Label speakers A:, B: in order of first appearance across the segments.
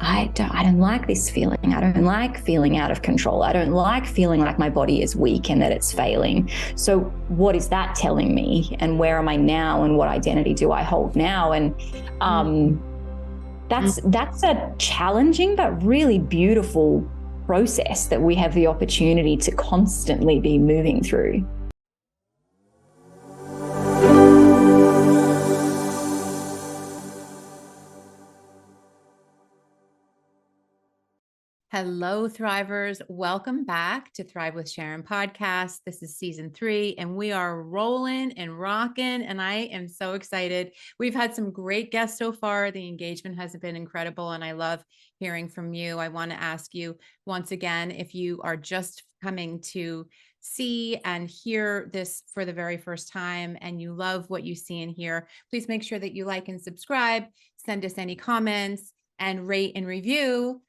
A: I don't like this feeling. I don't like feeling out of control. I don't like feeling like my body is weak and that it's failing. So what is that telling me? And where am I now? And what identity do I hold now? And that's a challenging but really beautiful process that we have the opportunity to constantly be moving through.
B: Hello, Thrivers. Welcome back to Thrive with Sharon podcast. This is season 3, and we are rolling and rocking, and I am so excited. We've had some great guests so far. The engagement has been incredible, and I love hearing from you. I want to ask you once again, if you are just coming to see and hear this for the very first time and you love what you see and hear, please make sure that you like and subscribe, send us any comments, and rate and review.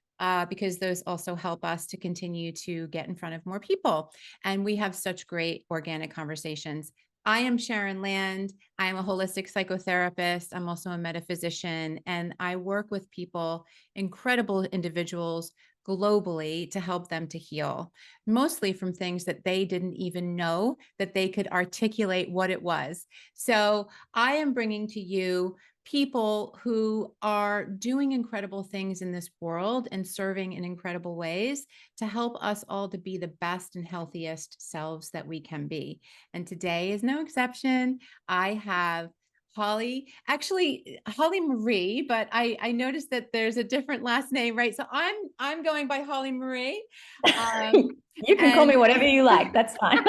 B: Because those also help us to continue to get in front of more people. And we have such great organic conversations. I am Sharon Land. I am a holistic psychotherapist. I'm also a metaphysician, and I work with people, incredible individuals globally, to help them to heal, mostly from things that they didn't even know that they could articulate what it was. So I am bringing to you people who are doing incredible things in this world and serving in incredible ways to help us all to be the best and healthiest selves that we can be. And today is no exception. I have Holly Maree, but I noticed that there's a different last name, right? So I'm going by Holly Maree.
A: You can call me whatever you like. That's fine.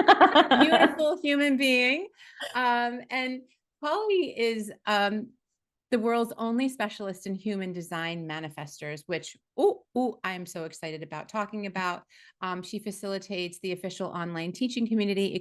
B: Beautiful human being. And Holly is the world's only specialist in human design manifestors, which I am so excited about talking about. She facilitates the official online teaching community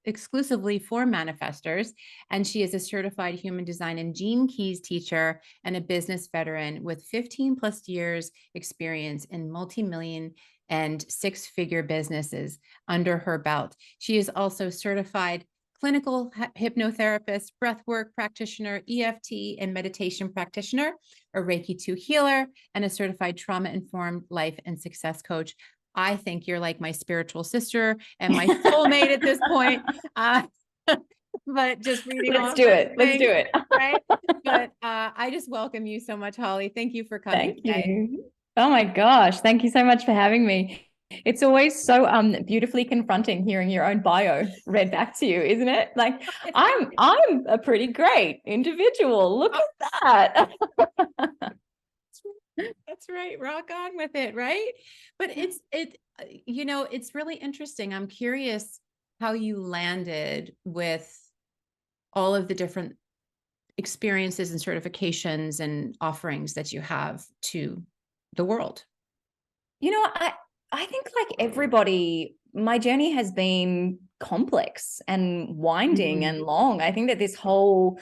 B: exclusively for manifestors, and she is a certified human design and gene keys teacher and a business veteran with 15 plus years experience in multi-million and 6-figure businesses under her belt. She is also certified clinical hypnotherapist, breathwork practitioner, EFT and meditation practitioner, a Reiki 2 healer, and a certified trauma-informed life and success coach. I think you're like my spiritual sister and my soulmate at this point. But just reading
A: Let's do it.
B: right? But I just welcome you so much, Holly. Thank you for coming today.
A: You. Oh my gosh. Thank you so much for having me. It's always so beautifully confronting hearing your own bio read back to you, isn't it? Like, I'm a pretty great individual. Look at that.
B: That's right. Rock on with it, right? But it's really interesting. I'm curious how you landed with all of the different experiences and certifications and offerings that you have to the world.
A: I think, like everybody, my journey has been complex and winding and long. I think that this whole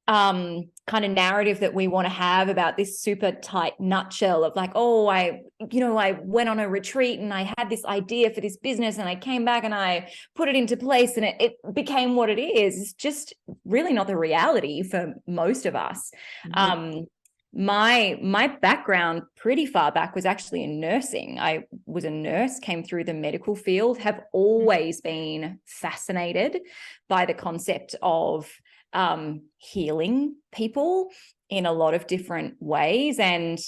A: kind of narrative that we want to have about this super tight nutshell of like, oh, I went on a retreat and I had this idea for this business and I came back and I put it into place and it became what it is. It's just really not the reality for most of us. My background pretty far back was actually in nursing. I was a nurse, came through the medical field, have always been fascinated by the concept of healing people in a lot of different ways. And,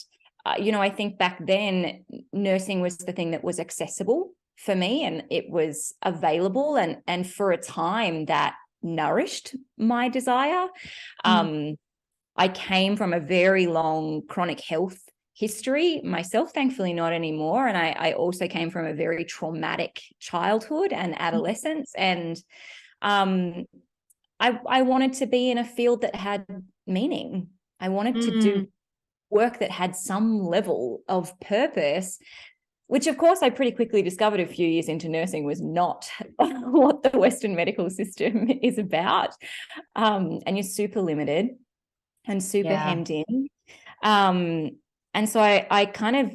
A: I think back then nursing was the thing that was accessible for me and it was available. And for a time that nourished my desire. I came from a very long chronic health history myself, thankfully not anymore. And I also came from a very traumatic childhood and adolescence. And I wanted to be in a field that had meaning. I wanted to do work that had some level of purpose, which of course I pretty quickly discovered a few years into nursing was not what the Western medical system is about. And you're super limited and super hemmed in. And so I kind of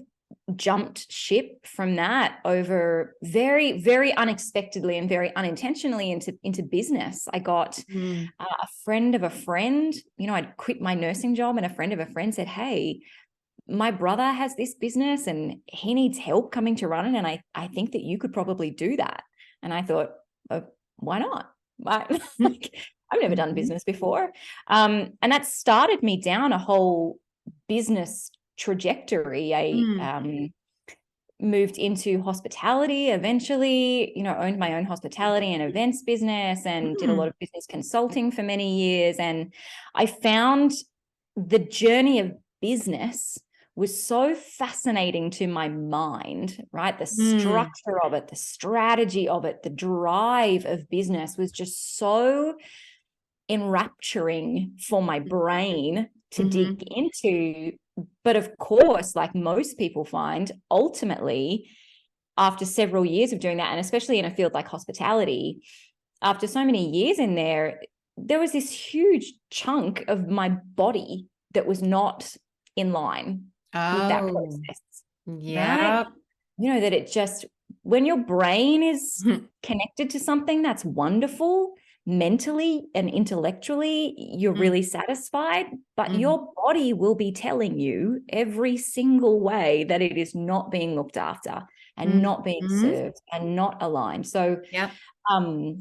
A: jumped ship from that over very, very unexpectedly and very unintentionally into business. I got a friend of a friend, I'd quit my nursing job and a friend of a friend said, hey, my brother has this business and he needs help coming to run it. And I think that you could probably do that. And I thought, oh, why not? Like, I've never done business before. And that started me down a whole business trajectory. I moved into hospitality eventually, owned my own hospitality and events business and did a lot of business consulting for many years. And I found the journey of business was so fascinating to my mind, right? The structure of it, the strategy of it, the drive of business was just so enrapturing for my brain to dig into. But of course, like most people find, ultimately, after several years of doing that, and especially in a field like hospitality, after so many years in there, there was this huge chunk of my body that was not in line with that process.
B: Yeah.
A: Right? That it just, when your brain is connected to something that's wonderful, mentally and intellectually, you're really satisfied, but your body will be telling you every single way that it is not being looked after and not being served and not aligned. So, I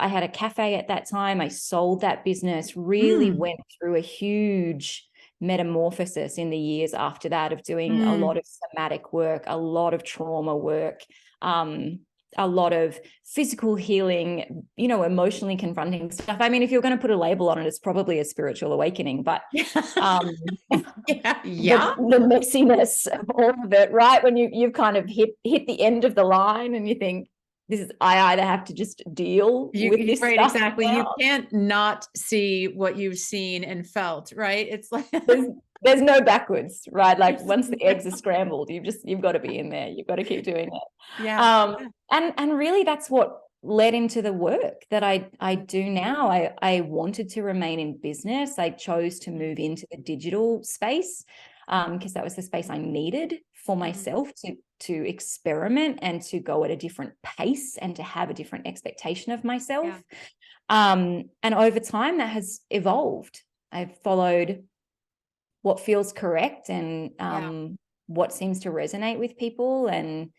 A: had a cafe at that time. I sold that business, really went through a huge metamorphosis in the years after that of doing a lot of somatic work, a lot of trauma work, a lot of physical healing, emotionally confronting stuff. I mean, if you're going to put a label on it, it's probably a spiritual awakening, but the messiness of all of it, right? When you've kind of hit the end of the line and you think, I either have to just deal with this
B: right,
A: stuff.
B: exactly.
A: Now.
B: You can't not see what you've seen and felt, right? It's like
A: there's no backwards, right? Like once the eggs are scrambled, you've got to be in there. You've got to keep doing it.
B: Yeah.
A: And really that's what led into the work that I do now. I wanted to remain in business. I chose to move into the digital space because that was the space I needed for myself to experiment and to go at a different pace and to have a different expectation of myself. And over time that has evolved. I've followed what feels correct and what seems to resonate with people. And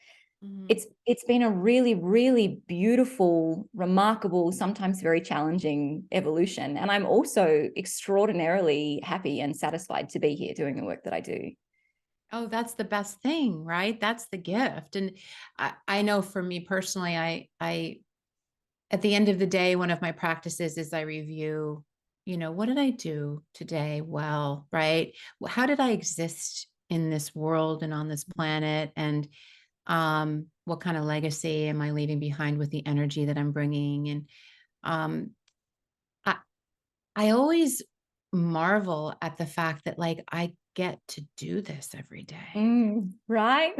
A: it's been a really, really beautiful, remarkable, sometimes very challenging evolution. And I'm also extraordinarily happy and satisfied to be here doing the work that I do.
B: Oh, that's the best thing, right? That's the gift. And I know for me personally, I at the end of the day, one of my practices is I review, what did I do today? Well, right. How did I exist in this world and on this planet? And what kind of legacy am I leaving behind with the energy that I'm bringing? And I always marvel at the fact that like I get to do this every day.
A: Right?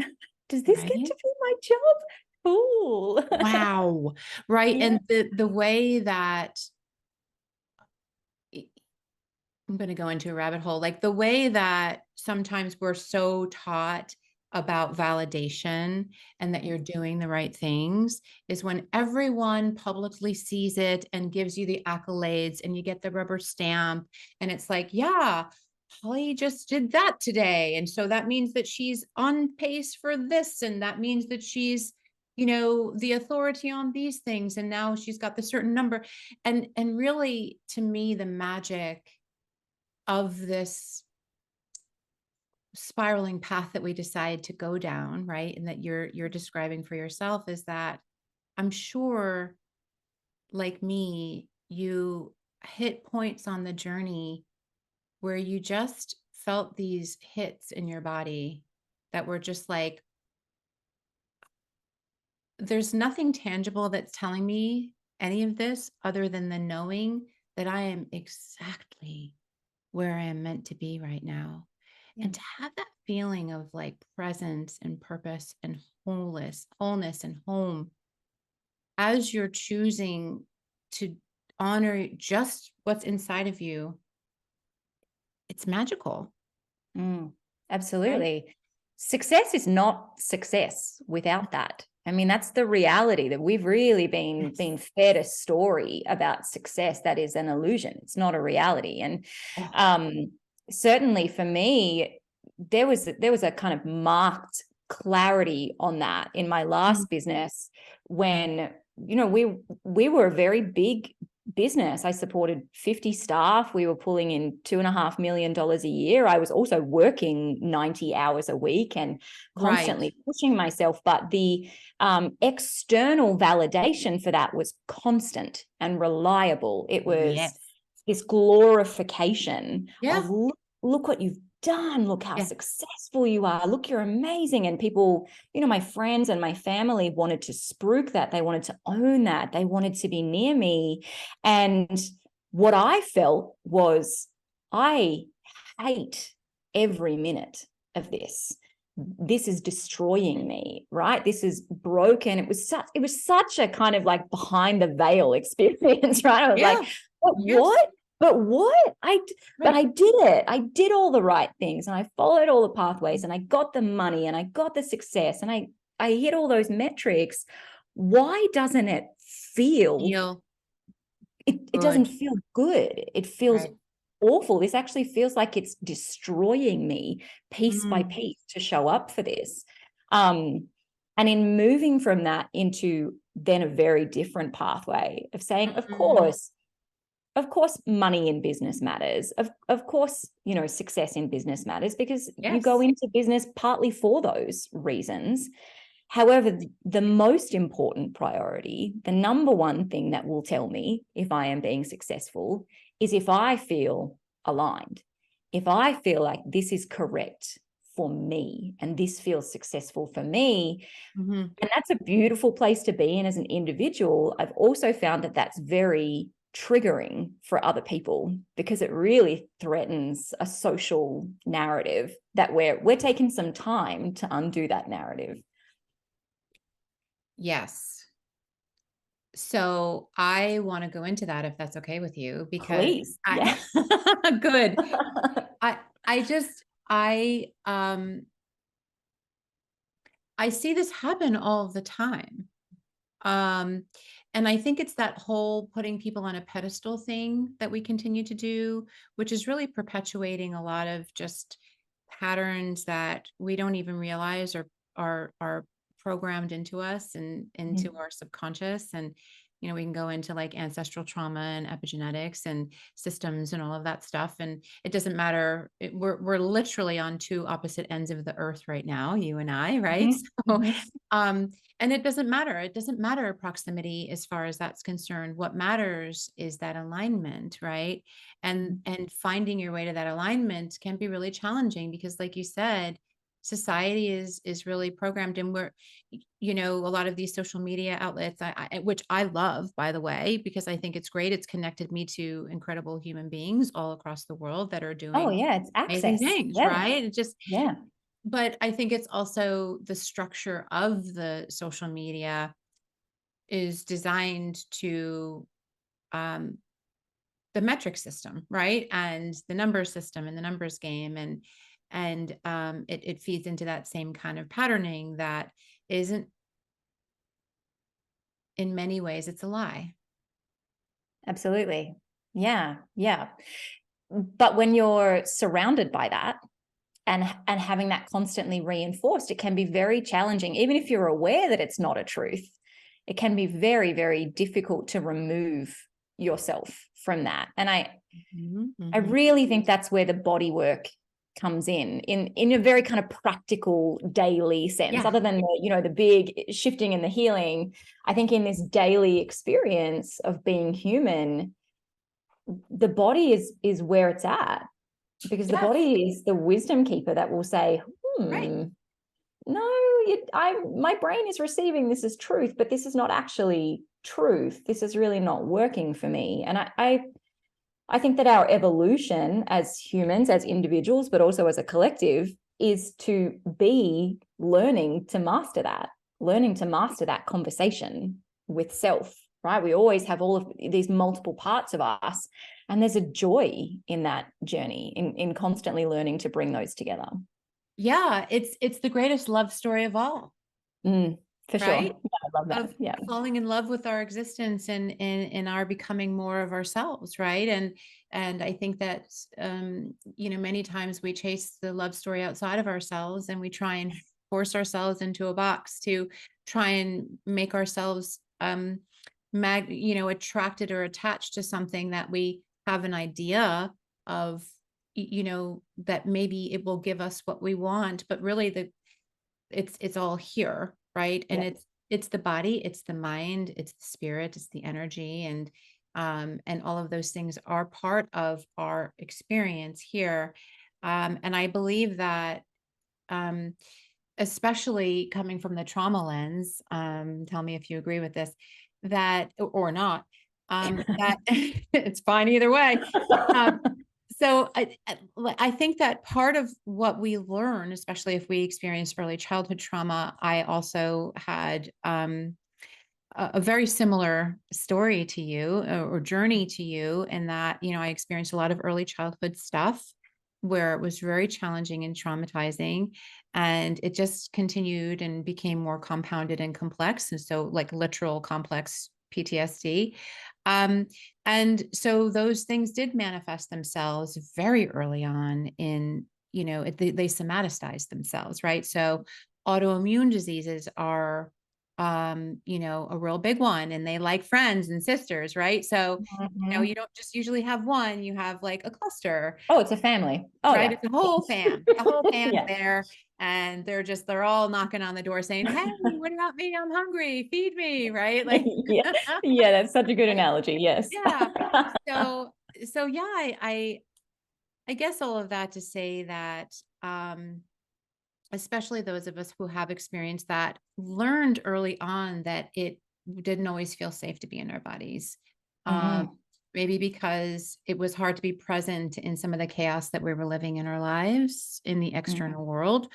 A: Does this get to be my job? Cool.
B: Wow. Right.
A: Yeah.
B: And the way that I'm going to go into a rabbit hole, like the way that sometimes we're so taught about validation and that you're doing the right things is when everyone publicly sees it and gives you the accolades and you get the rubber stamp. And it's like, yeah, Holly just did that today. And so that means that she's on pace for this. And that means that she's, the authority on these things. And now she's got the certain number. And really, to me, the magic of this spiraling path that we decide to go down, right? And that you're describing for yourself is that I'm sure, like me, you hit points on the journey where you just felt these hits in your body that were just like, there's nothing tangible that's telling me any of this other than the knowing that I am exactly where I am meant to be right now. And to have that feeling of like presence and purpose and wholeness and home as you're choosing to honor just what's inside of you, it's magical.
A: Absolutely. Right? Success is not success without that. I mean, that's the reality that we've really been fed a story about success that is an illusion. It's not a reality. And certainly for me, there was a kind of marked clarity on that in my last business when, we were a very big business. I supported 50 staff. We were pulling in $2.5 million a year. I was also working 90 hours a week and constantly pushing myself. But the external validation for that was constant and reliable. It was this glorification of look what you've done. Look how successful you are. Look, you're amazing. And people, my friends and my family wanted to spruik that. They wanted to own that. They wanted to be near me. And what I felt was, I hate every minute of this. This is destroying me, right? This is broken. It was such a kind of like behind the veil experience, right? I was like, what? But what? But I did it. I did all the right things, and I followed all the pathways, and I got the money, and I got the success, and I hit all those metrics. Why doesn't it feel? It doesn't feel good. It feels awful. This actually feels like it's destroying me piece by piece to show up for this. And in moving from that into then a very different pathway of saying, of course, money in business matters. Of course, success in business matters, because you go into business partly for those reasons. However, the most important priority, the number one thing that will tell me if I am being successful, is if I feel aligned, if I feel like this is correct for me and this feels successful for me. And that's a beautiful place to be in as an individual. I've also found that that's very triggering for other people, because it really threatens a social narrative that we're taking some time to undo that narrative.
B: Yes. So I want to go into that, if that's okay with you, because
A: Please.
B: good. I see this happen all the time. And I think it's that whole putting people on a pedestal thing that we continue to do, which is really perpetuating a lot of just patterns that we don't even realize are programmed into us and into our subconscious. And, we can go into like ancestral trauma and epigenetics and systems and all of that stuff. And it doesn't matter. We're literally on two opposite ends of the earth right now, you and I, right? So, and it doesn't matter. It doesn't matter proximity as far as that's concerned. What matters is that alignment, right? And finding your way to that alignment can be really challenging, because like you said, society is really programmed, and we're, a lot of these social media outlets, which I love, by the way, because I think it's great. It's connected me to incredible human beings all across the world that are doing
A: It's
B: amazing
A: access.
B: things, right? It just,
A: Yeah.
B: But I think it's also the structure of the social media is designed to the metric system, right? And the number system and the numbers game. And it feeds into that same kind of patterning that isn't, in many ways, it's a lie.
A: Absolutely. Yeah. Yeah. But when you're surrounded by that, and having that constantly reinforced, it can be very challenging. Even if you're aware that it's not a truth, it can be very, very difficult to remove yourself from that. And I really think that's where the body work comes in a very kind of practical daily sense, other than the big shifting and the healing. I think in this daily experience of being human, the body is where it's at. Because the body is the wisdom keeper that will say, no, my brain is receiving this as truth, but this is not actually truth. This is really not working for me. And I think that our evolution as humans, as individuals, but also as a collective, is to be learning to master that conversation with self, right? We always have all of these multiple parts of us, and there's a joy in that journey, in constantly learning to bring those together.
B: Yeah, it's the greatest love story of all.
A: For sure.
B: right?
A: Yeah, I love that.
B: Of
A: Yeah.
B: falling in love with our existence and our becoming more of ourselves, right? And I think that many times we chase the love story outside of ourselves, and we try and force ourselves into a box to try and make ourselves attracted or attached to something that we have an idea of, that maybe it will give us what we want, but really it's all here, right? And
A: Yeah.
B: it's the body, it's the mind, it's the spirit, it's the energy, and all of those things are part of our experience here. And I believe that, especially coming from the trauma lens, tell me if you agree with this, that or not, that it's fine either way. Um, so I think that part of what we learn, especially if we experience early childhood trauma, I also had a very similar story to you, or journey to you, in that, I experienced a lot of early childhood stuff where it was very challenging and traumatizing, and it just continued and became more compounded and complex. And so, like, literal complex PTSD. Um, and so those things did manifest themselves very early on in, they somaticized themselves, right? So autoimmune diseases are a real big one, and they like friends and sisters, right? So,
A: Mhm.
B: you don't just usually have one, you have like a cluster,
A: Oh, it's a family. Oh,
B: right?
A: yeah.
B: It's the whole fam's
A: Yeah.
B: there, and they're all knocking on the door saying, "Hey, what about me? I'm hungry. Feed me," right? Like,
A: Yeah. Yeah, that's such a good analogy. Yes.
B: yeah. So, yeah, I guess all of that to say that, especially those of us who have experienced that, learned early on that it didn't always feel safe to be in our bodies. Um,
A: Mhm.
B: Maybe because it was hard to be present in some of the chaos that we were living in our lives in the
A: Mhm.
B: external world.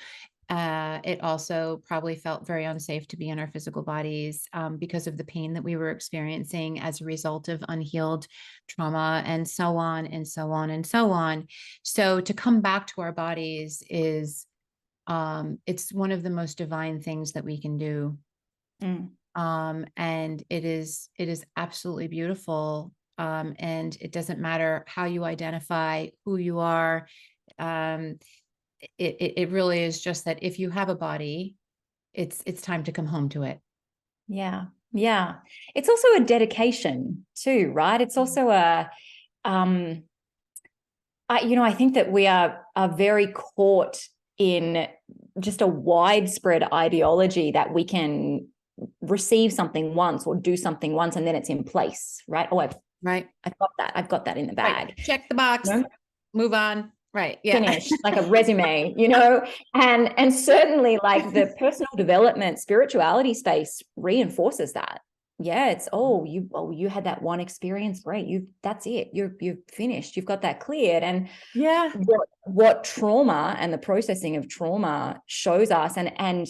B: It also probably felt very unsafe to be in our physical bodies, because of the pain that we were experiencing as a result of unhealed trauma, and so on and so on and so on. So to come back to our bodies is, it's one of the most divine things that we can do.
A: Mm.
B: And it is absolutely beautiful. And it doesn't matter how you identify, who you are. Um, it really is just that if you have a body, it's time to come home to it.
A: Yeah. Yeah. It's also a dedication too, right? It's also a um I think that we are very caught in just a widespread ideology that we can receive something once or do something once and then it's in place, right? Oh,
B: Right.
A: I've got that in the
B: Right.
A: bag.
B: Check the box,
A: You know?
B: move on. Right. Yeah.
A: Finished, like a resume, and certainly like the personal development spirituality space reinforces that. Yeah, it's you had that one experience, great, that's it, you've finished, you've got that cleared. And
B: Yeah.
A: what trauma and the processing of trauma shows us, and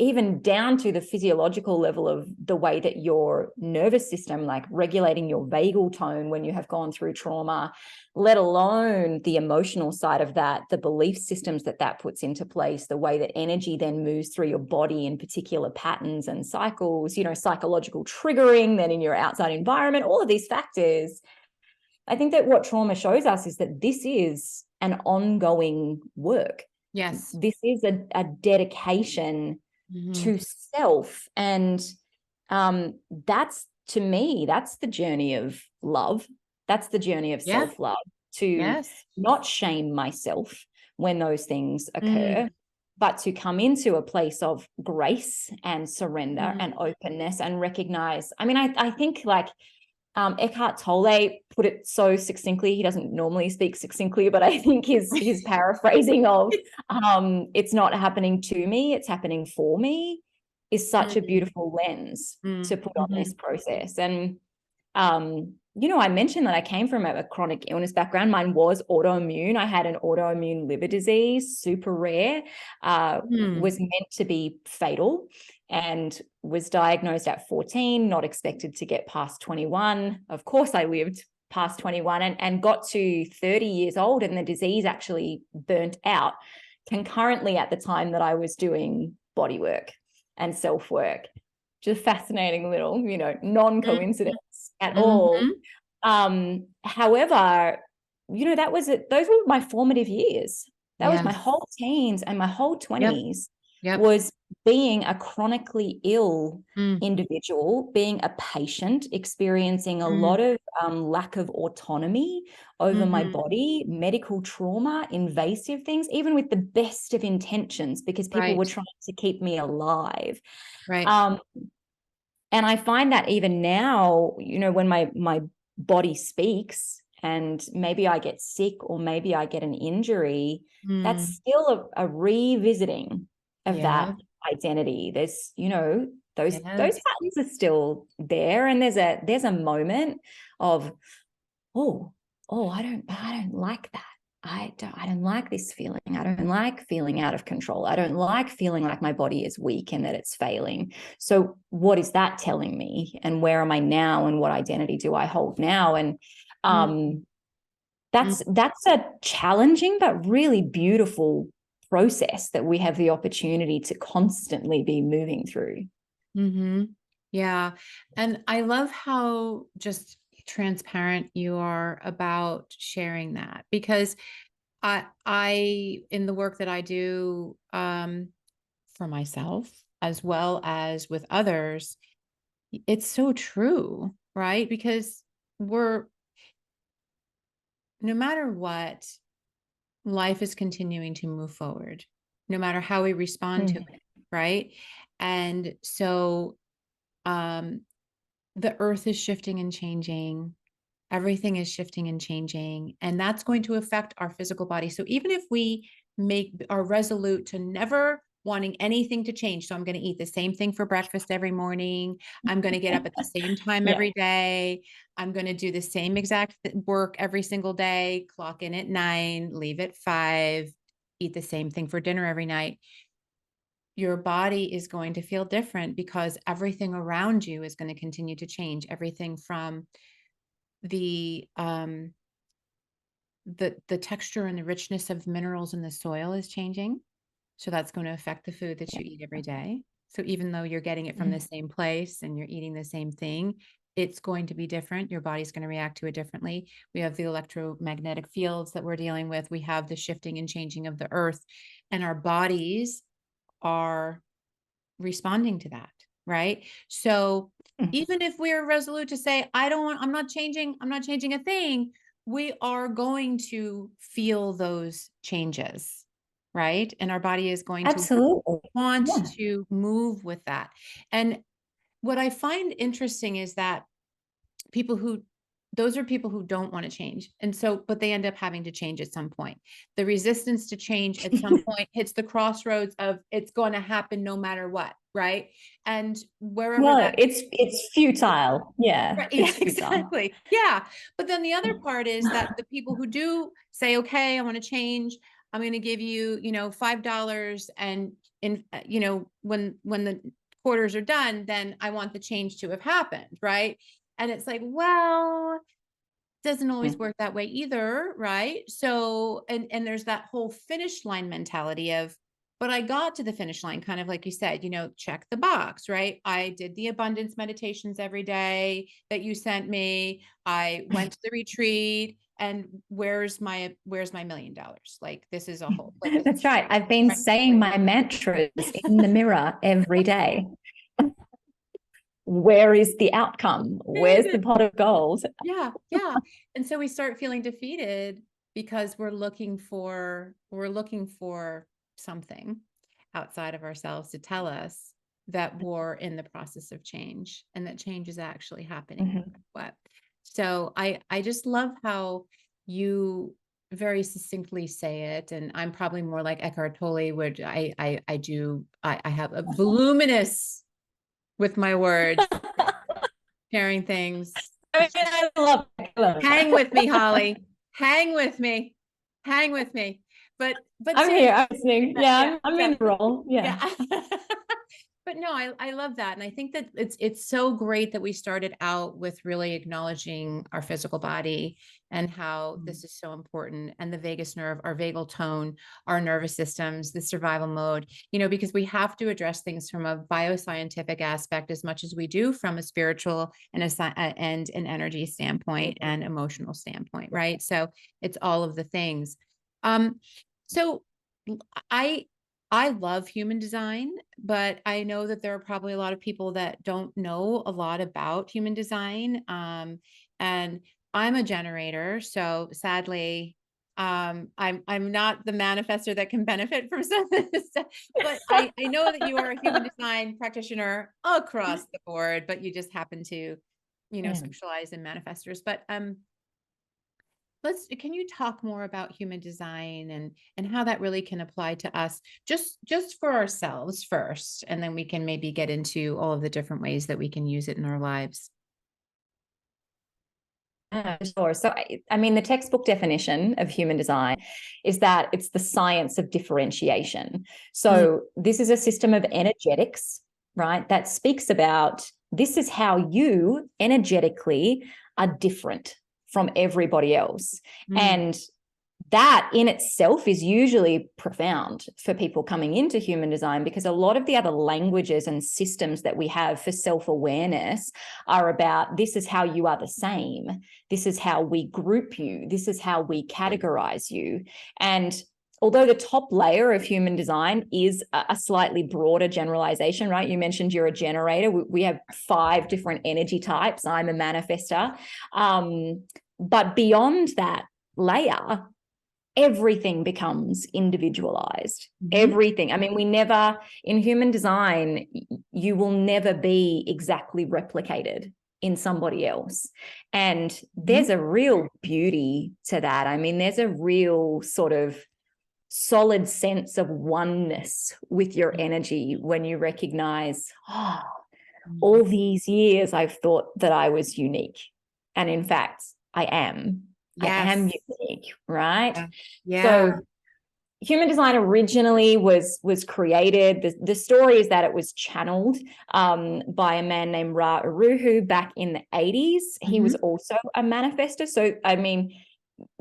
A: even down to the physiological level of the way that your nervous system, like regulating your vagal tone when you have gone through trauma, let alone the emotional side of that, the belief systems that puts into place, the way that energy then moves through your body in particular patterns and cycles, psychological triggering then in your outside environment, all of these factors. I think that what trauma shows us is that this is an ongoing work.
B: Yes.
A: This is a dedication
B: Mhm.
A: to self. And that's, to me, that's the journey of love. That's the journey of
B: Yeah.
A: self-love, to
B: Yes.
A: not shame myself when those things
B: Mm.
A: occur, but to come into a place of grace and surrender
B: Mhm.
A: and openness and recognize. I mean, I think like Eckhart Tolle put it so succinctly. He doesn't normally speak succinctly, but I think his paraphrasing of it's not happening to me, it's happening for me, is such a
B: Mm.
A: beautiful lens
B: Mm.
A: to put on this
B: Mhm.
A: process. And I mentioned that I came from a chronic illness background. Mine was autoimmune. I had an autoimmune liver disease, super rare,
B: Mm.
A: was meant to be fatal, and was diagnosed at 14, not expected to get past 21. Of course, I lived past 21 and got to 30 years old, and the disease actually burnt out concurrently at the time that I was doing body work. and self-work. Just fascinating little, non-coincidence at all. However, that was it. Those were my formative years. That was my whole teens and my whole 20s was being a chronically ill individual, being a patient, experiencing a lot of lack of autonomy over my body, medical trauma, invasive things, even with the best of intentions, because people were trying to keep me alive.
B: Right.
A: And I find that even now, when my body speaks and maybe I get sick or maybe I get an injury, that's still a revisiting of that identity. There's, those patterns are still there. And there's a moment of, I don't like that. I don't like this feeling. I don't like feeling out of control. I don't like feeling like my body is weak and that it's failing. So what is that telling me? And where am I now? And what identity do I hold now? And that's a challenging but really beautiful process that we have the opportunity to constantly be moving through.
B: Yeah. And I love how just transparent you are about sharing that, because I in the work that I do for myself as well as with others, it's so true, right? Because no matter what, life is continuing to move forward, no matter how we respond to it, right? And so the earth is shifting and changing. Everything is shifting and changing, and that's going to affect our physical body. So even if we are resolute to never wanting anything to change, so I'm going to eat the same thing for breakfast every morning. I'm going to get up at the same time every day. I'm going to do the same exact work every single day, clock in at 9, leave at 5, eat the same thing for dinner every night. Your body is going to feel different because everything around you is going to continue to change. Everything from the texture and the richness of minerals in the soil is changing. So that's going to affect the food that you eat every day. So even though you're getting it from the same place and you're eating the same thing, it's going to be different. Your body's going to react to it differently. We have the electromagnetic fields that we're dealing with. We have the shifting and changing of the earth, and our bodies are responding to that. Right. So even if we're resolute to say, I'm not changing a thing, we are going to feel those changes. Right. And our body is going to want to move with that. And what I find interesting is that those are people who don't want to change. And so, but they end up having to change at some point. The resistance to change at some point hits the crossroads of it's going to happen no matter what. Right. And wherever
A: it's futile. Yeah.
B: Right. Yeah, exactly. Yeah. But then the other part is that the people who do say, okay, I want to change, I'm going to give you, $5. And when the quarters are done, then I want the change to have happened. Right. And it's like, well, doesn't always work that way either. Right. So, and there's that whole finish line mentality of, but I got to the finish line, kind of like you said, check the box, right? I did the abundance meditations every day that you sent me. I went to the retreat, and where's my $1 million? Like, this is a whole. Like,
A: that's right. I've been saying my mantras in the mirror every day. Where is the outcome? Where's the pot of gold?
B: Yeah. Yeah. And so we start feeling defeated because we're looking for something outside of ourselves to tell us that we're in the process of change and that change is actually happening. So I just love how you very succinctly say it. And I'm probably more like Eckhart Tolle, where I have a voluminous with my words, sharing things.
A: I love it.
B: Hang with me, Holly. Hang with me. But
A: I'm here. I'm listening. Yeah, I'm in the role. Yeah.
B: But no, I love that. And I think that it's so great that we started out with really acknowledging our physical body and how this is so important, and the vagus nerve, our vagal tone, our nervous systems, the survival mode, because we have to address things from a bioscientific aspect as much as we do from a spiritual and and an energy standpoint and emotional standpoint, right? So it's all of the things. So I I love human design, but I know that there are probably a lot of people that don't know a lot about human design. And I'm a generator, so sadly, I'm not the manifestor that can benefit from some of this stuff. But I know that you are a human design practitioner across the board, but you just happen to,
A: Yeah.
B: specialize in manifestors. But can you talk more about human design and how that really can apply to us, just for ourselves first, and then we can maybe get into all of the different ways that we can use it in our lives.
A: Sure. So, I mean, the textbook definition of human design is that it's the science of differentiation. So, this is a system of energetics, right, that speaks about this is how you energetically are different from everybody else. And that in itself is usually profound for people coming into human design, because a lot of the other languages and systems that we have for self-awareness are about this is how you are the same. This is how we group you. This is how we categorize you. And although the top layer of human design is a slightly broader generalization, right? You mentioned you're a generator. We have 5 different energy types. I'm a manifestor. But beyond that layer, everything becomes individualized. Everything. I mean, in human design, you will never be exactly replicated in somebody else. And there's a real beauty to that. I mean, there's a real sort of solid sense of oneness with your energy when you recognize, all these years I've thought that I was unique. And in fact, I am. Yes. I am unique, right?
B: Yeah.
A: So human design originally was created. The story is that it was channeled by a man named Ra Uruhu back in the 80s. He was also a manifestor. So, I mean,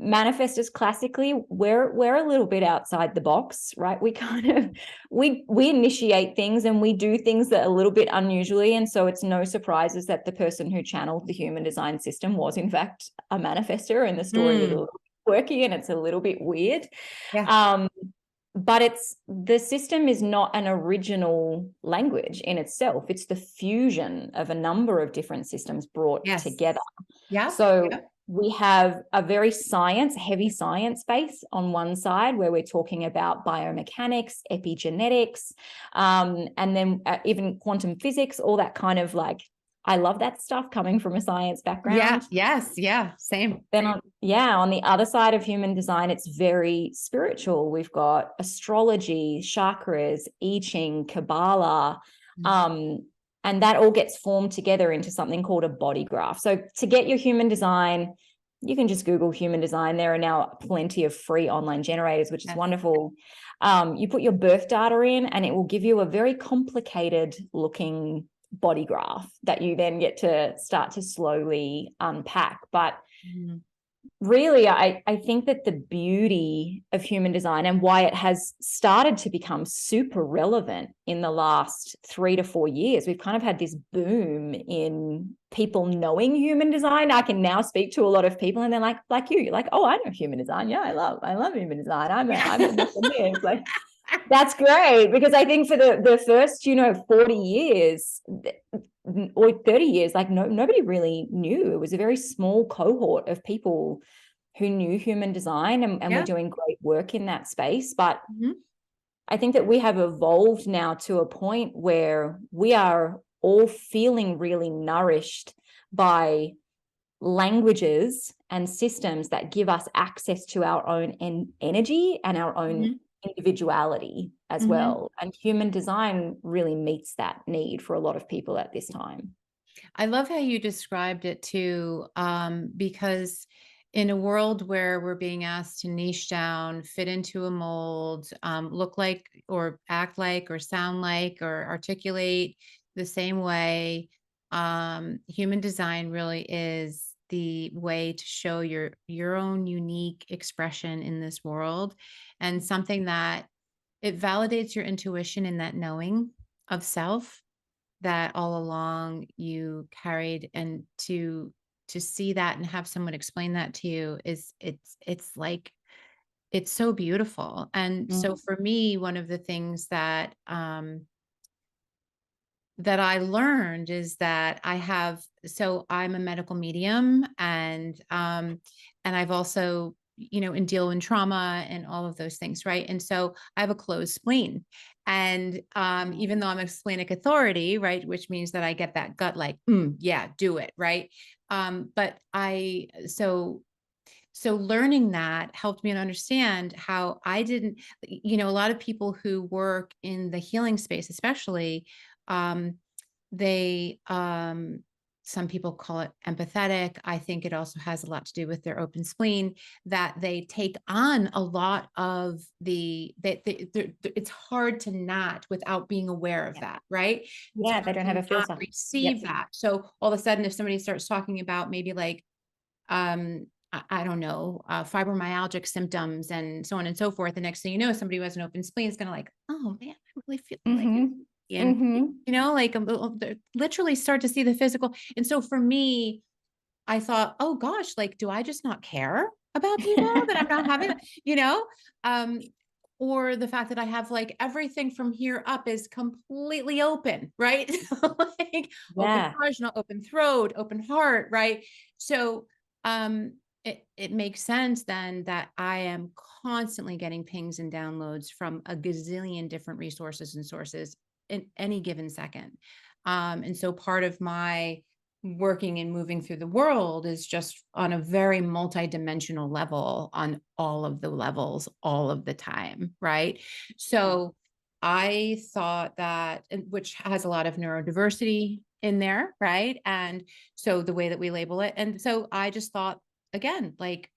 A: manifestors classically, we're a little bit outside the box, right? We kind of we initiate things and we do things that are a little bit unusually, and so it's no surprises that the person who channeled the human design system was in fact a manifestor, and the story was a little quirky and it's a little bit weird. But the system is not an original language in itself. It's the fusion of a number of different systems brought together. So we have a very heavy science base on one side, where we're talking about biomechanics, epigenetics, and then even quantum physics, all that kind of like, I love that stuff coming from a science background.
B: Same.
A: Then on the other side of human design, it's very spiritual. We've got astrology, chakras, I Ching, Kabbalah, and that all gets formed together into something called a body graph. So to get your human design, you can just Google human design. There are now plenty of free online generators, which is wonderful. You put your birth data in and it will give you a very complicated looking body graph that you then get to start to slowly unpack. But really, I think that the beauty of human design and why it has started to become super relevant in the last 3 to 4 years, we've kind of had this boom in people knowing human design. I can now speak to a lot of people and they're like you're like, oh, I know human design. Yeah, I love human design. I'm a like, that's great, because I think for the first 40 years or 30 years, like nobody really knew. It was a very small cohort of people who knew human design, and we're doing great work in that space. But I think that we have evolved now to a point where we are all feeling really nourished by languages and systems that give us access to our own energy and our own individuality as well. And human design really meets that need for a lot of people at this time.
B: I love how you described it too, because in a world where we're being asked to niche down, fit into a mold, look like or act like or sound like or articulate the same way, human design really is the way to show your own unique expression in this world, and something that it validates your intuition in that knowing of self that all along you carried. And to see that and have someone explain that to you is it's like it's so beautiful. And
A: Mm.
B: so for me, one of the things that that I learned is that I'm a medical medium, and I've also, and deal in trauma and all of those things, right? And so I have a closed spleen. And even though I'm a splenic authority, right, which means that I get that gut like, yeah, do it, right? But so learning that helped me to understand how I didn't, a lot of people who work in the healing space, especially, um, they, some people call it empathetic. I think it also has a lot to do with their open spleen, that they take on a lot of it's hard to not without being aware of
A: Yeah.
B: that, right? It's
A: Yeah, they
B: hard
A: don't
B: to
A: have a
B: not
A: filter. Yep.
B: receive that. So all of a sudden, if somebody starts talking about maybe like, I don't know, fibromyalgic symptoms and so on and so forth. The next thing you know, somebody who has an open spleen is going to like, oh man, I really feel like,
A: Mm-hmm.
B: and
A: Mm-hmm.
B: like literally start to see the physical. And so for me, I thought, oh gosh, like, do I just not care about people that I'm not having, you know? Um, or the fact that I have like everything from here up is completely open, right? Like open
A: Yeah.
B: vaginal, open throat, open heart, right? So it makes sense then that I am constantly getting pings and downloads from a gazillion different resources and sources in any given second. And so part of my working and moving through the world is just on a very multidimensional level, on all of the levels all of the time, right? So I thought that, which has a lot of neurodiversity in there, right? And so the way that we label it, and so I just thought, again, like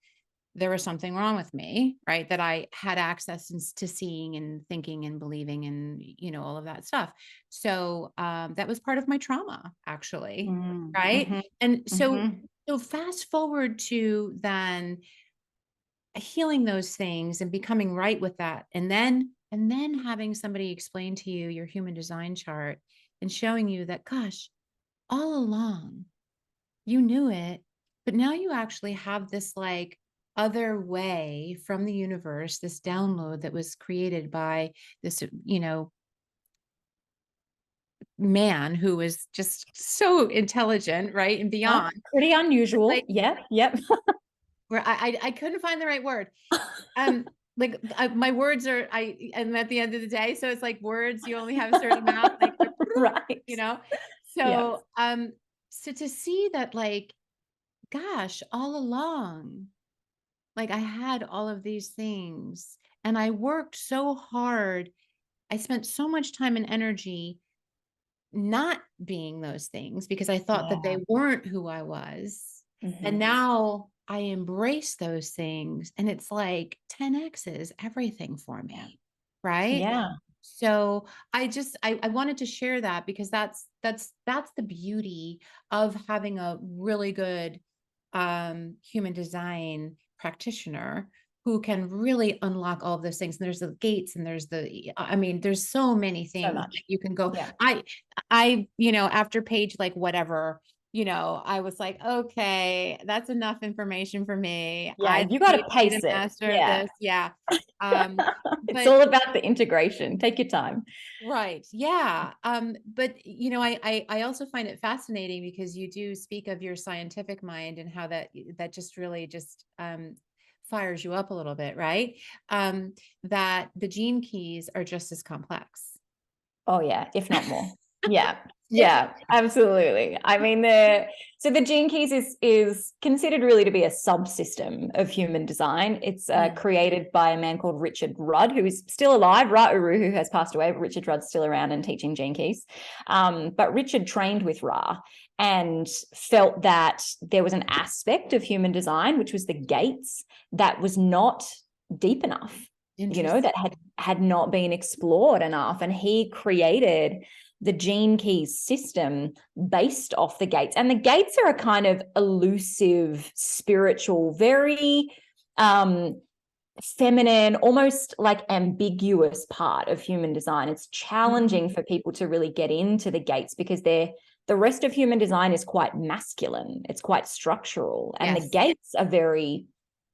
B: there was something wrong with me, right? That I had access to seeing and thinking and believing and, all of that stuff. So that was part of my trauma, actually. Right.
A: Mm-hmm.
B: And so,
A: Mm-hmm.
B: so fast forward to then healing those things and becoming right with that. And then having somebody explain to you your human design chart and showing you that, gosh, all along you knew it, but now you actually have this like other way from the universe, this download that was created by this, man who is just so intelligent, right? And
A: Huh?
B: beyond.
A: Pretty
B: It's like
A: unusual. Yep. Yep.
B: where I couldn't find the right word. Like my words are, and at the end of the day, so it's like words, you only have a certain amount, like,
A: Right.
B: you know?
A: Yep.
B: So to see that, like, gosh, all along, like I had all of these things and I worked so hard. I spent so much time and energy not being those things because I thought that
A: Yeah.
B: they weren't who I was. And
A: Mm-hmm.
B: now I embrace those things and it's like 10x is everything for
A: Yeah.
B: me. Right.
A: Yeah.
B: So I wanted to share that because that's the beauty of having a really good human design practitioner who can really unlock all of those things. And there's the gates and I mean, there's so many
A: So
B: things that
A: much.
B: you can go.
A: Yeah.
B: After page, like whatever, I was like, okay, that's enough information for me.
A: Yeah.
B: I
A: You
B: don't
A: got
B: need
A: to
B: to be the
A: pace it.
B: master of
A: Yeah.
B: this. Yeah. Um,
A: It's
B: but
A: all about the integration. Take your time.
B: Right. Yeah. But I also find it fascinating because you do speak of your scientific mind and how that just really just fires you up a little bit, right? That the gene keys are just as complex.
A: Oh, yeah. If not more. Yeah. Yeah, absolutely. I mean, the Gene Keys is considered really to be a subsystem of human design. It's created by a man called Richard Rudd, who is still alive. Ra Uru, who has passed away, but Richard Rudd's still around and teaching Gene Keys. But Richard trained with Ra and felt that there was an aspect of human design, which was the gates, that was not deep enough, that had not been explored enough. And he created the Gene Keys system based off the gates. And the gates are a kind of elusive, spiritual, very feminine, almost like ambiguous part of human design. It's challenging for people to really get into the gates because the rest of human design is quite masculine. It's quite structural. And the gates are very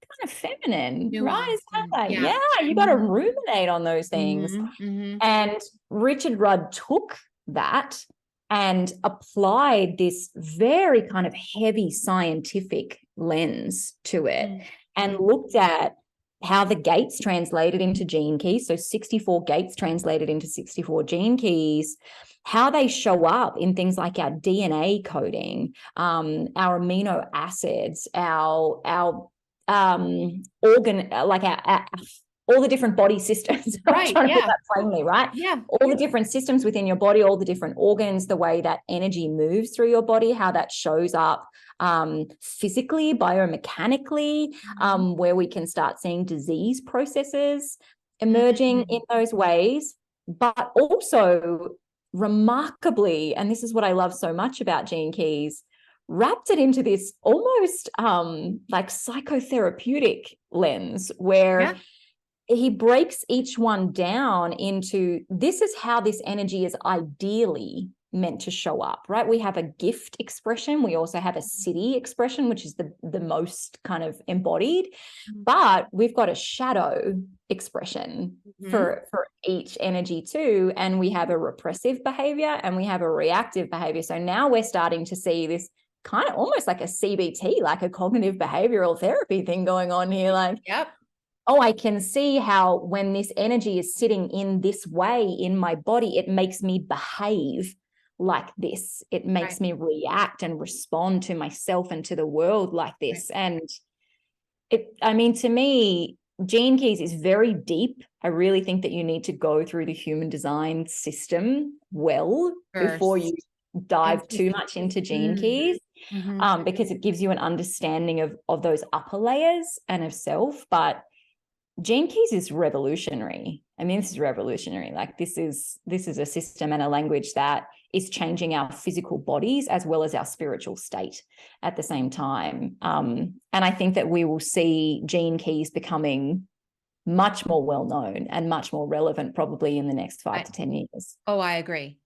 A: kind of feminine, right? It's kind of like, you got to ruminate on those things. And Richard Rudd took that and applied this very kind of heavy scientific lens to it and looked at how the gates translated into gene keys. So 64 gates translated into 64 gene keys, how they show up in things like our DNA coding, our amino acids, our organ, like our all the different body systems.
B: Right.
A: Trying to put that plainly, right?
B: Yeah.
A: All the different systems within your body, all the different organs, the way that energy moves through your body, how that shows up physically, biomechanically, where we can start seeing disease processes emerging in those ways, but also remarkably, and this is what I love so much about Gene Keys, wrapped it into this almost like psychotherapeutic lens where he breaks each one down into, this is how this energy is ideally meant to show up, right? We have a gift expression. We also have a city expression, which is the most kind of embodied, but we've got a shadow expression for each energy too. And we have a repressive behavior and we have a reactive behavior. So now we're starting to see this kind of almost like a CBT, like a cognitive behavioral therapy thing going on here. Like, oh, I can see how when this energy is sitting in this way in my body, it makes me behave like this. It makes me react and respond to myself and to the world like this. And to me, Gene Keys is very deep. I really think that you need to go through the human design system before you dive too much into Gene Keys, because it gives you an understanding of those upper layers and of self. But Gene Keys is revolutionary. I mean, this is revolutionary. Like this is a system and a language that is changing our physical bodies as well as our spiritual state at the same time. And I think that we will see Gene Keys becoming much more well-known and much more relevant probably in the next 5 to 10 years.
B: Oh, I agree.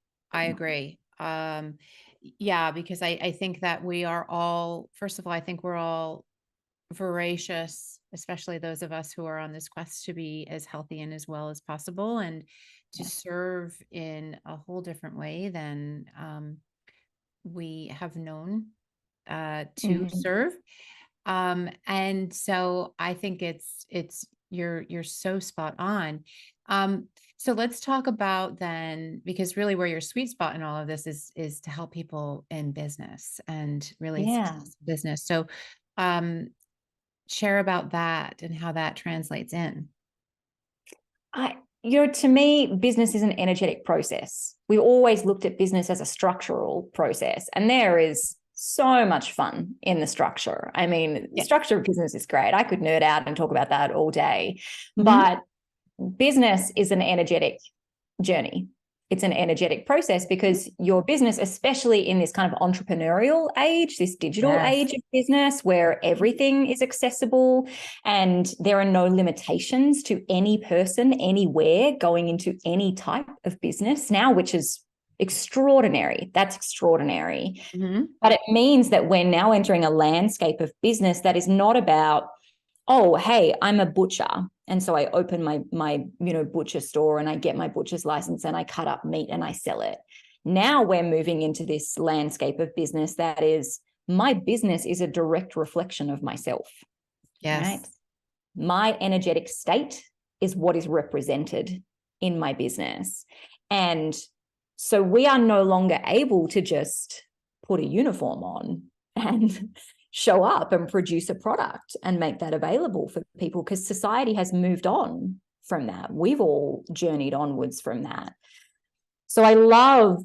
B: Because I think that we are all, first of all, I think we're all voracious, especially those of us who are on this quest to be as healthy and as well as possible and to serve in a whole different way than we have known to serve. And so I think you're so spot on. So let's talk about then, because really where your sweet spot in all of this is to help people in business and really business. So share about that and how that translates in.
A: To me, business is an energetic process. We always looked at business as a structural process, and there is so much fun in the structure. I mean, the structure of business is great. I could nerd out and talk about that all day, but business is an energetic journey. It's an energetic process because your business, especially in this kind of entrepreneurial age, this digital age of business where everything is accessible and there are no limitations to any person anywhere going into any type of business now, which is extraordinary. That's extraordinary. But it means that we're now entering a landscape of business that is not about, oh, hey, I'm a butcher. And so I open my butcher store and I get my butcher's license and I cut up meat and I sell it. Now we're moving into this landscape of business that is, my business is a direct reflection of myself. Right? My energetic state is what is represented in my business. And So we are no longer able to just put a uniform on and show up and produce a product and make that available for people, because society has moved on from that. We've all journeyed onwards from that. So I love,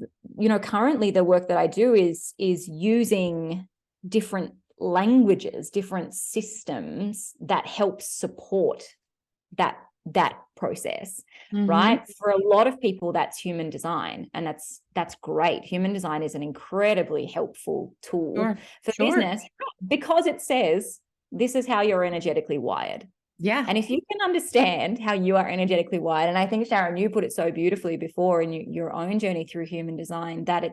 A: currently the work that I do is using different languages, different systems that help support that process, right? For a lot of people, that's human design, and that's great. Human design is an incredibly helpful tool for business, because it says this is how you're energetically wired.
B: Yeah.
A: And if you can understand how you are energetically wired, and I think, Sharon, you put it so beautifully before in your own journey through human design, that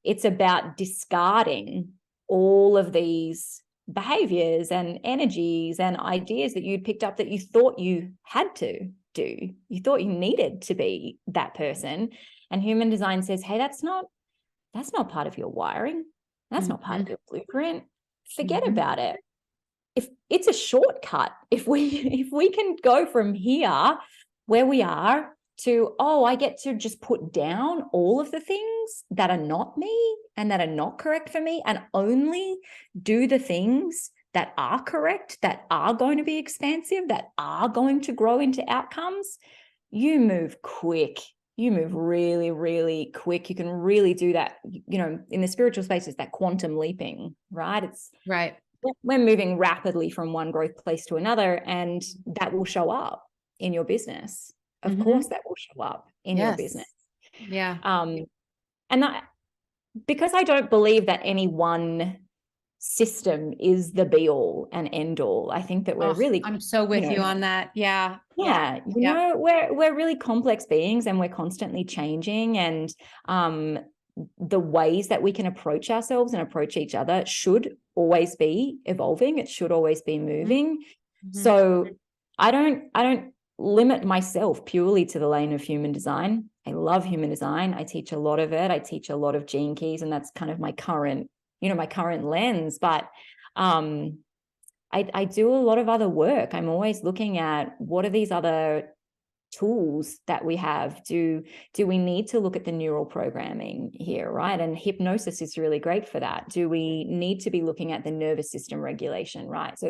A: it's about discarding all of these behaviors and energies and ideas that you'd picked up that you thought you had to do. You thought you needed to be that person. And human design says, hey, that's not part of your wiring. That's not part of your blueprint. Forget about it. If it's a shortcut, if we can go from here where we are to, I get to just put down all of the things that are not me and that are not correct for me, and only do the things that are correct, that are going to be expansive, that are going to grow into outcomes, you move quick. You move really, really quick. You can really do that, in the spiritual space, it's that quantum leaping, right? It's
B: right.
A: We're moving rapidly from one growth place to another, and that will show up in your business. Of course, that will show up in your business.
B: Yeah.
A: And that, because I don't believe that any one system is the be all and end all. I think that we're really,
B: I'm so with you on that. Yeah.
A: We're really complex beings, and we're constantly changing, and the ways that we can approach ourselves and approach each other should always be evolving. It should always be moving. So I don't limit myself purely to the lane of human design. I love human design. I teach a lot of it. I teach a lot of gene keys, and that's kind of my current lens. But I do a lot of other work. I'm always looking at, what are these other tools that we have? Do we need to look at the neural programming here, right? And hypnosis is really great for that. Do we need to be looking at the nervous system regulation, right? So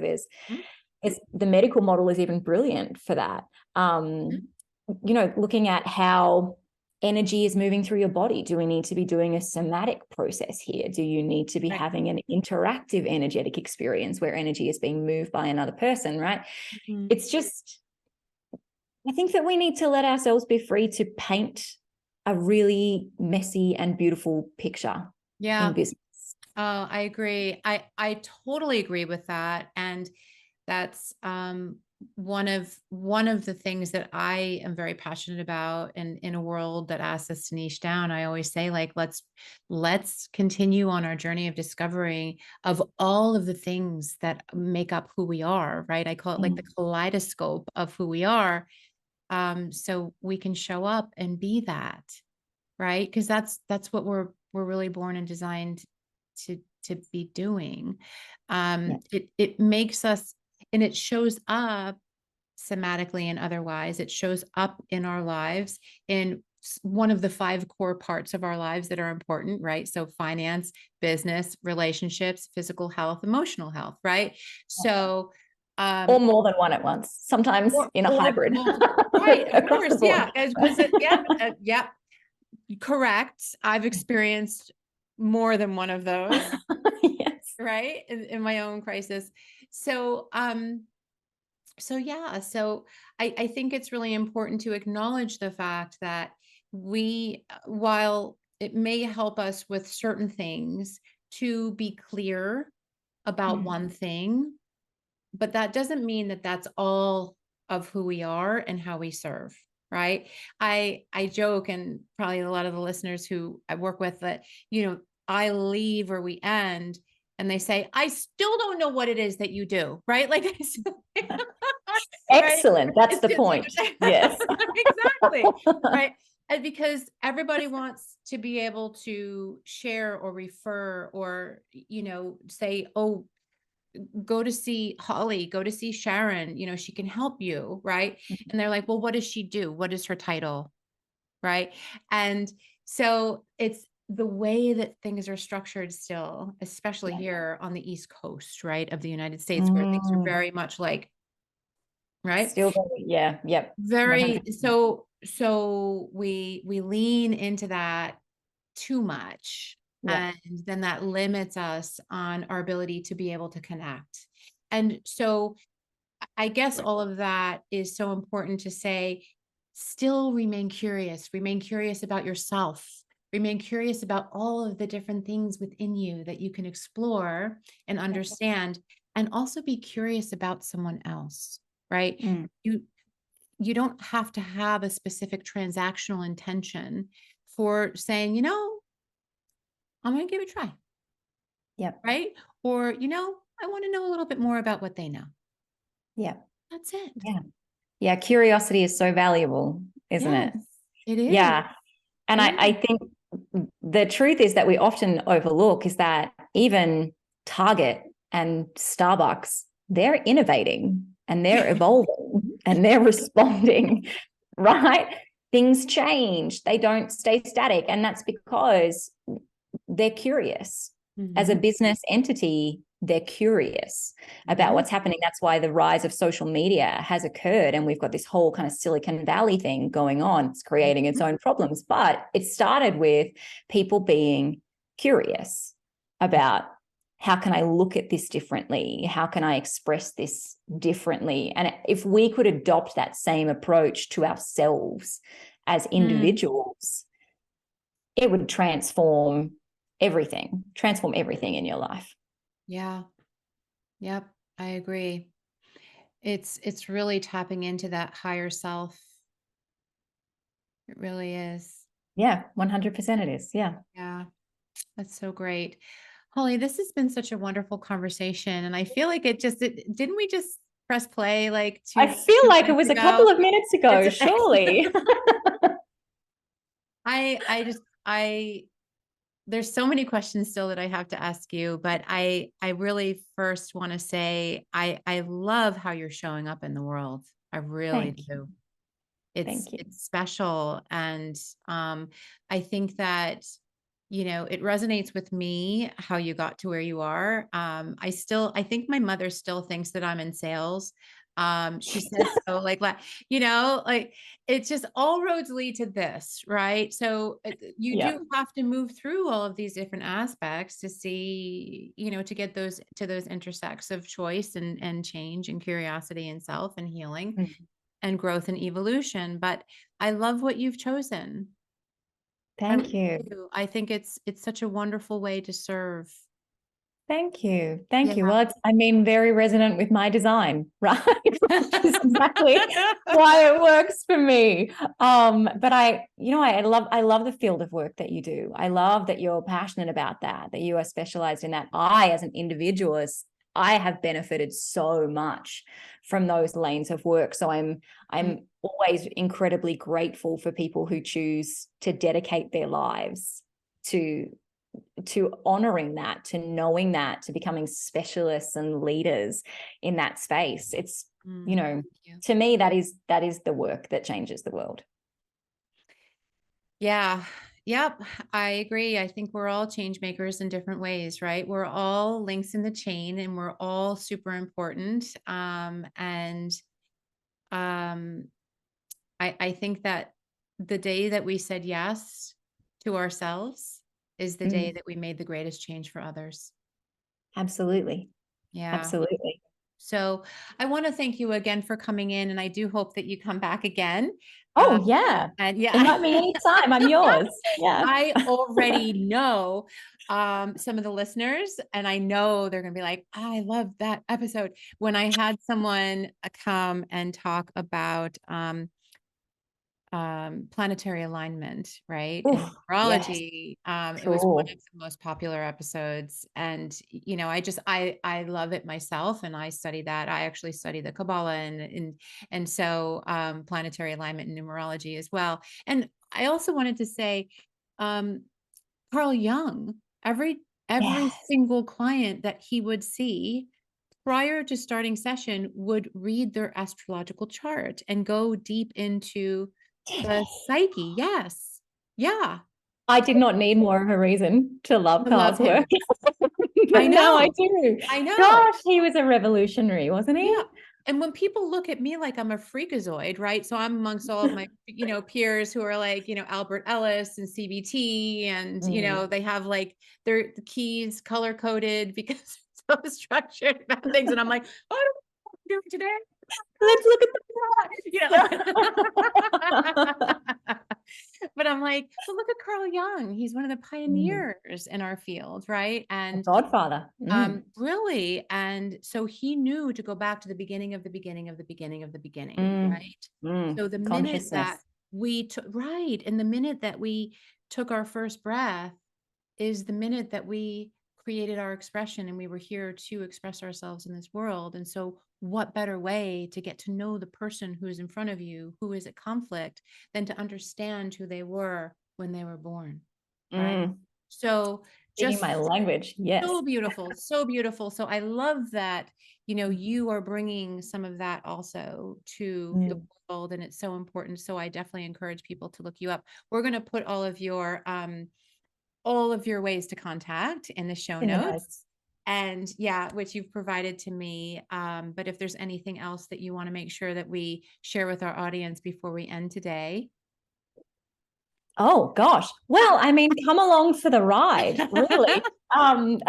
A: the medical model is even brilliant for that. Looking at how energy is moving through your body. Do we need to be doing a somatic process here? Do you need to be having an interactive energetic experience where energy is being moved by another person, right? It's just, I think that we need to let ourselves be free to paint a really messy and beautiful picture in business.
B: Oh, I agree. I totally agree with that. And that's one of the things that I am very passionate about. And in a world that asks us to niche down, I always say, like, let's continue on our journey of discovery of all of the things that make up who we are, right? I call it like the kaleidoscope of who we are. So we can show up and be that, right? Because that's what we're really born and designed to be doing. It makes us, and it shows up somatically and otherwise. It shows up in our lives in one of the 5 core parts of our lives that are important, right? So finance, business, relationships, physical health, emotional health, right? So
A: or more than one at once, sometimes in a hybrid.
B: Right, of course, yeah. Correct. I've experienced more than one of those.
A: Yes.
B: Right. In my own crisis. So, so I think it's really important to acknowledge the fact that while it may help us with certain things to be clear about one thing, but that doesn't mean that that's all of who we are and how we serve. Right. I joke, and probably a lot of the listeners who I work with, that, I leave or we end, and they say, I still don't know what it is that you do. Right. Like,
A: excellent. Right? That's the point. Yes.
B: Exactly. Right. And because everybody wants to be able to share or refer or, say, oh, go to see Holly, go to see Sharon, she can help you. Right. And they're like, well, what does she do? What is her title? Right. And So it's the way that things are structured still, especially
A: Yeah.
B: here on the East Coast, right, of the United States, where things are
A: Mm.
B: very much like, right?
A: Still very, yeah, yep.
B: Very
A: 100%.
B: so we lean into that too much,
A: Yeah.
B: and then that limits us on our ability to be able to connect. And so I guess all of that is so important to say, still remain curious about yourself, remain curious about all of the different things within you that you can explore and understand, and also be curious about someone else, right?
A: Mm.
B: You don't have to have a specific transactional intention for saying, I'm going to give it a try,
A: Yep.
B: right? Or, I want to know a little bit more about what they know.
A: Yep.
B: That's it.
A: Yeah. Yeah. Curiosity is so valuable, isn't
B: Yes,
A: it?
B: it is.
A: Yeah. And
B: It
A: I
B: is.
A: think the truth is that we often overlook is that even Target and Starbucks, they're innovating and they're evolving and they're responding, right? Things change, they don't stay static. And that's because they're curious. As a
B: Mhm.
A: business entity, they're curious about
B: Yeah.
A: what's happening. That's why the rise of social media has occurred. And we've got this whole kind of Silicon Valley thing going on. It's creating its own problems. But it started with people being curious about, how can I look at this differently? How can I express this differently? And if we could adopt that same approach to ourselves as
B: Mm,
A: individuals, it would transform everything in your life.
B: yeah. Yep. I agree. It's really tapping into that higher self. It really is.
A: Yeah, 100% it is. Yeah.
B: Yeah. That's so great. Holly, this has been such a wonderful conversation. And I feel like didn't we just press play like
A: I
B: two
A: feel like it
B: minutes
A: was a couple
B: ago?
A: of minutes ago,
B: It's
A: surely.
B: I just there's so many questions still that I have to ask you, but I really first want to say I love how you're showing up in the world. I really
A: Thank you.
B: do. It's
A: Thank you.
B: it's special, and I think that it resonates with me how you got to where you are. I think my mother still thinks that I'm in sales. She says so, like it's just all roads lead to this, right? So you
A: Yeah.
B: do have to move through all of these different aspects to see, to get those intersects of choice and change and curiosity and self and healing
A: Mm.
B: and growth and evolution. But I love what you've chosen. I
A: Thank
B: really
A: you.
B: do. I think it's such a wonderful way to serve.
A: Thank you. Thank you.
B: Yeah.
A: Well, very resonant with my design, right? Which is exactly why it works for me. But I love the field of work that you do. I love that you're passionate about that you are specialized in that. I, as an individualist, I have benefited so much from those lanes of work. So I'm always incredibly grateful for people who choose to dedicate their lives to honoring that, to knowing that, to becoming specialists and leaders in that space. It's,
B: Thank you.
A: to me, that is the work that changes the world.
B: Yeah. Yep. I agree. I think we're all change makers in different ways, right? We're all links in the chain and we're all super important. And I think that the day that we said yes to ourselves is the day
A: Mm,
B: that we made the greatest change for others.
A: absolutely.
B: Yeah.
A: Absolutely.
B: So I want to thank you again for coming in, and I do hope that you come back again. Uh,
A: Oh, yeah.
B: and yeah,
A: Invite me anytime. I'm yours. Yeah.
B: I already know some of the listeners, and I know they're going to be like, I love that episode. When I had someone come and talk about planetary alignment, right? And
A: Oof, yes.
B: numerology. It was one
A: Cool.
B: of the most popular episodes. And, I love it myself. And I study that. I actually study the Kabbalah and so planetary alignment and numerology as well. And I also wanted to say, um, Carl Jung, every
A: Yes.
B: single client that he would see prior to starting session would read their astrological chart and go deep into
A: Did
B: the
A: he?
B: psyche. Yes. Yeah.
A: I did not need more of a reason to love
B: I love
A: Carl's
B: him.
A: work. But
B: I
A: now I
B: know.
A: do.
B: I know.
A: Gosh, he was a revolutionary, wasn't he?
B: Yeah. And when people look at me like I'm a freakazoid, right? So I'm amongst all of my, peers who are like, Albert Ellis and CBT, and,
A: Mm.
B: they have like their keys color coded because it's so structured about things. And I'm like, oh, I don't know what I'm doing today.
A: Let's look at
B: But I'm like, but look at Carl Jung. He's one of the
A: Mm.
B: pioneers in our field, right?
A: A
B: And
A: godfather.
B: really, and so he knew to go back to the beginning of the beginning of the beginning of the beginning,
A: Mm.
B: right?
A: Mm.
B: So the minute that
A: Consciousness.
B: we took, right, and the minute that we took our first breath is the minute that we created our expression, and we were here to express ourselves in this world. And so what better way to get to know the person who's in front of you, who is at conflict, than to understand who they were when they were born, right?
A: Mm.
B: So
A: Speaking my
B: just
A: language. Yes.
B: so beautiful, so beautiful. So I love that, you are bringing some of that also to the
A: Mm.
B: world, and it's so important. So I definitely encourage people to look you up. We're going to put all of your ways to contact in the show
A: In the
B: notes.
A: notes.
B: And yeah, which you've provided to me. But if there's anything else that you want to make sure that we share with our audience before we end today.
A: Oh gosh. Well, I mean, come along for the ride, really. Um,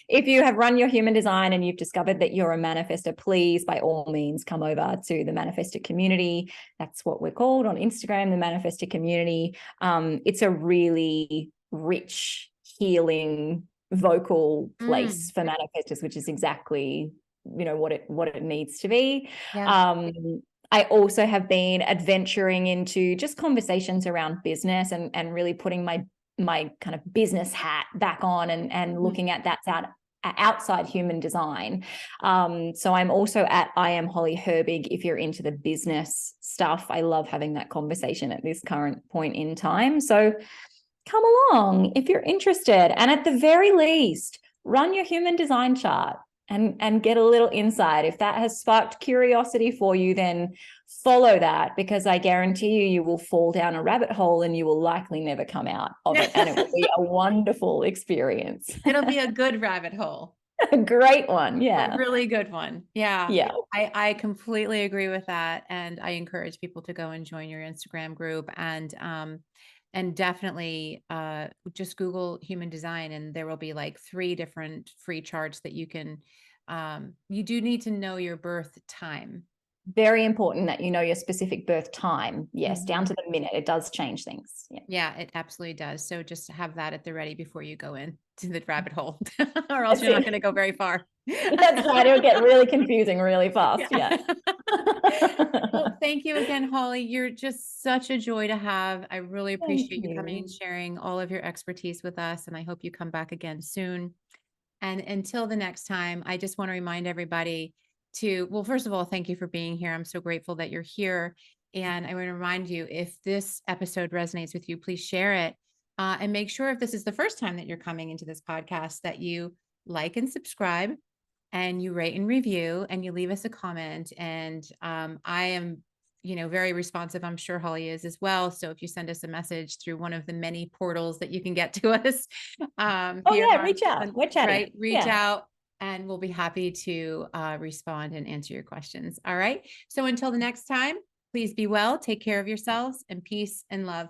A: if you have run your human design and you've discovered that you're a manifestor, please, by all means, come over to the manifestor community. That's what we're called on Instagram, the manifestor community. It's a really rich, healing, vocal place for manifestors, which is exactly, what it needs to be.
B: Yeah.
A: I also have been adventuring into just conversations around business and really putting my kind of business hat back on and looking at that outside human design. So I'm also at I am Holly Herbig if you're into the business stuff. I love having that conversation at this current point in time. So come along if you're interested. And at the very least, run your human design chart and get a little insight. If that has sparked curiosity for you, then follow that, because I guarantee you will fall down a rabbit hole and you will likely never come out of it. And it will be a wonderful experience.
B: It'll be a good rabbit hole.
A: A great one. Yeah.
B: A really good one. Yeah.
A: Yeah.
B: I completely agree with that. And I encourage people to go and join your Instagram group, and definitely just Google human design, and there will be like 3 different free charts that you can, you do need to know your birth time.
A: Very important that you know your specific birth time. Yes, down to the minute. It does change things. Yeah.
B: Yeah, it absolutely does. So just have that at the ready before you go in to the rabbit hole, or else you're not going to go very far.
A: That's right. It'll get really confusing really fast. Yeah.
B: Well, thank you again, Holly. You're just such a joy to have. I really appreciate you coming and sharing all of your expertise with us, and I hope you come back again soon. And until the next time, I just want to remind everybody well, first of all, thank you for being here. I'm so grateful that you're here. And I want to remind you, if this episode resonates with you, please share it. And make sure, if this is the first time that you're coming into this podcast, that you like and subscribe, and you rate and review, and you leave us a comment. And I am, very responsive. I'm sure Holly is as well. So if you send us a message through one of the many portals that you can get to us,
A: Reach out. We're chatting.
B: Right, reach out, and we'll be happy to respond and answer your questions. All right. So until the next time, please be well, take care of yourselves, and peace and love.